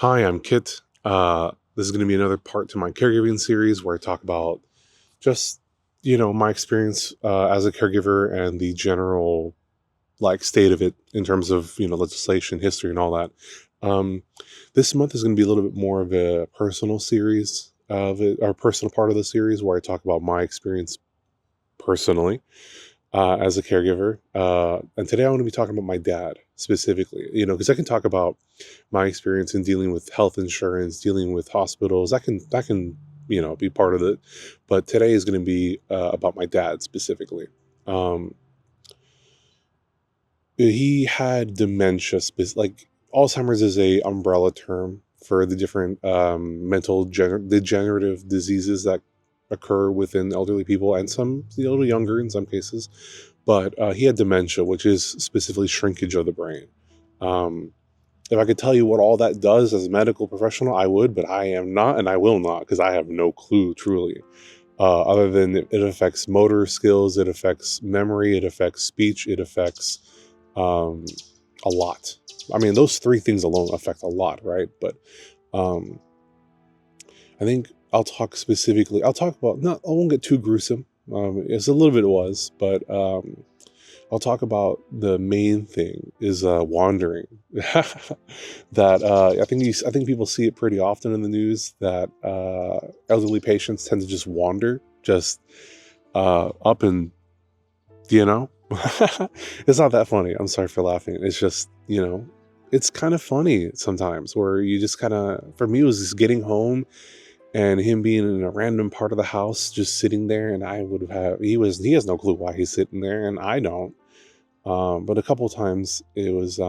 Hi, I'm Kit. This is going to be another part to my caregiving series where I talk about just, my experience as a caregiver and the general state of it in terms of, legislation, history, and all that. Um, this month is going to be a little bit more of a personal series of it, or personal part of the series where I talk about my experience personally as a caregiver. And today I want to be talking about my dad specifically, because I can talk about my experience in dealing with health insurance, dealing with hospitals. I can, be part of it. But today is going to be about my dad specifically. Um, he had dementia, like Alzheimer's is a umbrella term for the different mental degenerative diseases that occur within elderly people and some a little younger in some cases. But he had dementia, which is specifically shrinkage of the brain. Um, if I could tell you what all that does as a medical professional, I would, but I am not, and I will not, because I have no clue truly. Other than it affects motor skills, it affects memory, it affects speech, it affects um, a lot. I mean, those three things alone affect a lot, right? But um, I think I'll talk specifically. I'll talk about not. I won't get too gruesome. It's a little bit it was, but I'll talk about the main thing is wandering. That I think people see it pretty often in the news that elderly patients tend to just wander, just up and you know, it's not that funny. I'm sorry for laughing. It's just it's kind of funny sometimes where you just kind of. For me, it was just getting home and him being in a random part of the house, just sitting there, and I would have. He has no clue why he's sitting there, and I don't. But a couple of times it was,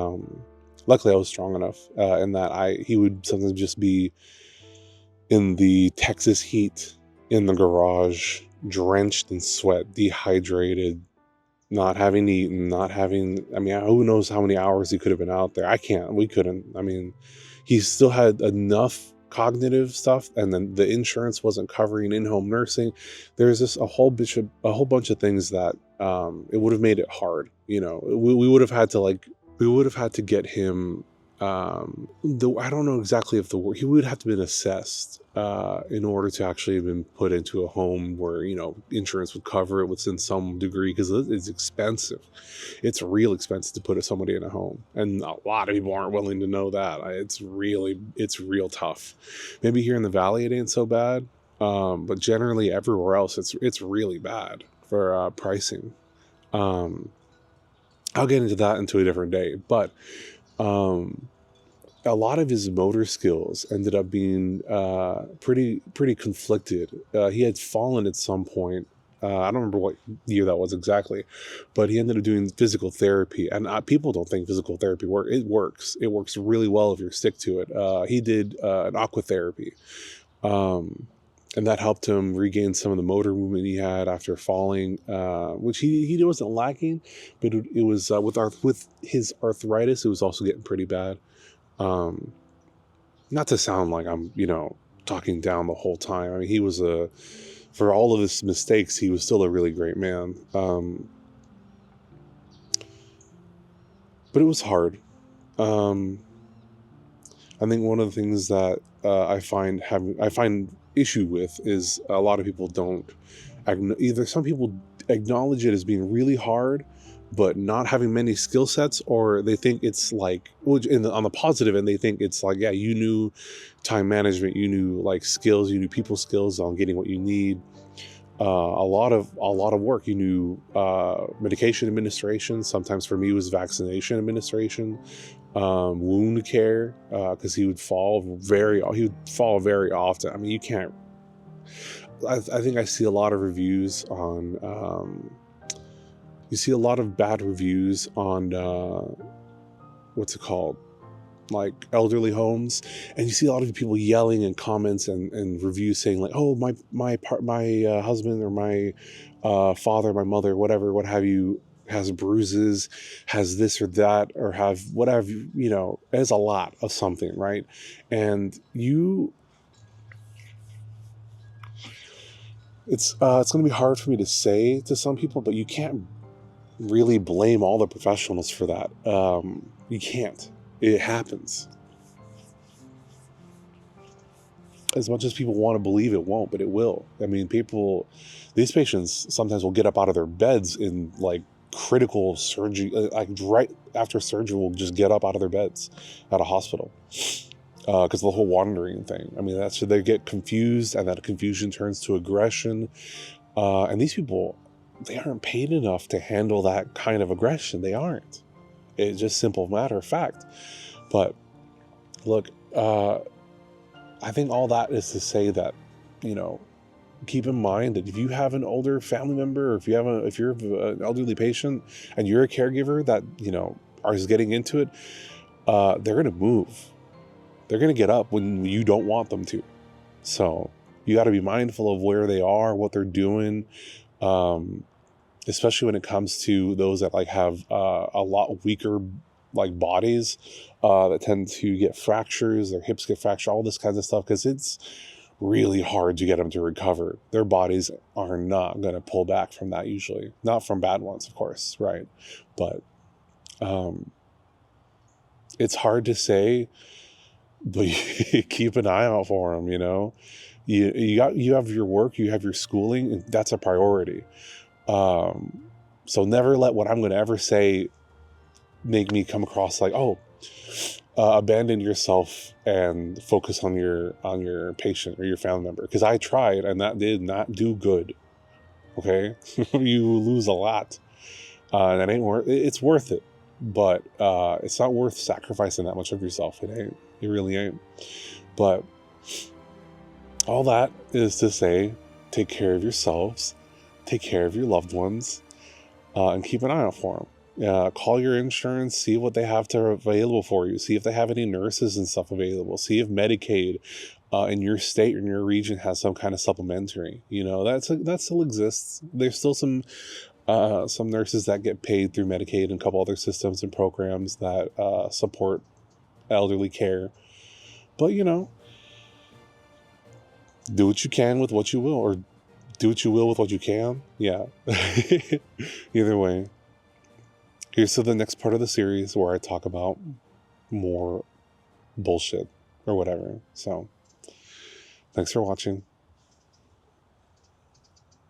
luckily I was strong enough, in that he would sometimes just be in the Texas heat in the garage, drenched in sweat, dehydrated, not having eaten, not having, I mean, who knows how many hours he could have been out there. We couldn't, I mean, he still had enough cognitive stuff, and then the insurance wasn't covering in-home nursing. There's just a whole bunch of things that it would have made it hard. We would have had to get him. I don't know exactly if the word, he would have to been assessed in order to actually have been put into a home where insurance would cover it within some degree, because it's expensive. It's real expensive to put somebody in a home, and a lot of people aren't willing to know that. It's real tough. Maybe here in the valley it ain't so bad, but generally everywhere else it's really bad for pricing. um, I'll get into that into a different day, but um, a lot of his motor skills ended up being pretty conflicted. He had fallen at some point. I don't remember what year that was exactly, but he ended up doing physical therapy. And people don't think physical therapy works. It works. It works really well if you stick to it. He did an aqua therapy, um, and that helped him regain some of the motor movement he had after falling, which he wasn't lacking, but it was with his arthritis. It was also getting pretty bad. Um, Not to sound like I'm, talking down the whole time. I mean, for all of his mistakes, he was still a really great man. But it was hard. Um, I think one of the things that I find issue with is a lot of people don't either. Some people acknowledge it as being really hard, but not having many skill sets, or they think it's like, which on the positive end, they think it's like, yeah, you knew time management, you knew like skills, you knew people skills on getting what you need. A lot of work. You knew medication administration. Sometimes for me, it was vaccination administration, wound care, because he would fall very often. I mean, you can't. I think I see a lot of reviews on. You see a lot of bad reviews on what's it called, like elderly homes, and you see a lot of people yelling in comments and reviews saying like, oh, my husband or my father, my mother, whatever, what have you, has bruises, has this or that, or have whatever, there's a lot of something, right? And it's going to be hard for me to say to some people, but you can't really blame all the professionals for that. You can't. It happens. as much as people want to believe it won't, but it will. I mean, these patients sometimes will get up out of their beds in like critical surgery, like right after surgery, will just get up out of their beds at a hospital because the whole wandering thing. I mean, that's they get confused, and that confusion turns to aggression. And these people, they aren't paid enough to handle that kind of aggression. They aren't. It's just simple matter of fact. But look, I think all that is to say that, you know, keep in mind that if you have an older family member, or if you're an elderly patient and you're a caregiver that, you know, is getting into it, they're going to move. They're going to get up when you don't want them to. So you got to be mindful of where they are, what they're doing, especially when it comes to those that like have a lot weaker like bodies that tend to get fractures, their hips get fractured, all this kinds of stuff, because it's really hard to get them to recover. Their bodies are not going to pull back from that usually. Not from bad ones, of course, right? But it's hard to say, but keep an eye out for them, you know? You have your work, you have your schooling, and that's a priority. So never let what I'm going to ever say make me come across like, oh, abandon yourself and focus on your patient or your family member, because I tried and that did not do good. Okay. You lose a lot, and that ain't it's worth it, but it's not worth sacrificing that much of yourself. It ain't. It really ain't. But all that is to say, take care of yourselves, take care of your loved ones, and keep an eye out for them. Call your insurance, see what they have available for you. See if they have any nurses and stuff available. See if Medicaid in your state or in your region has some kind of supplementary. You know, that still exists. There's still some nurses that get paid through Medicaid and a couple other systems and programs that support elderly care. But, you know, do what you can with what you will, or do what you will with what you can. Yeah. Either way. Here's to the next part of the series where I talk about more bullshit or whatever. So, thanks for watching.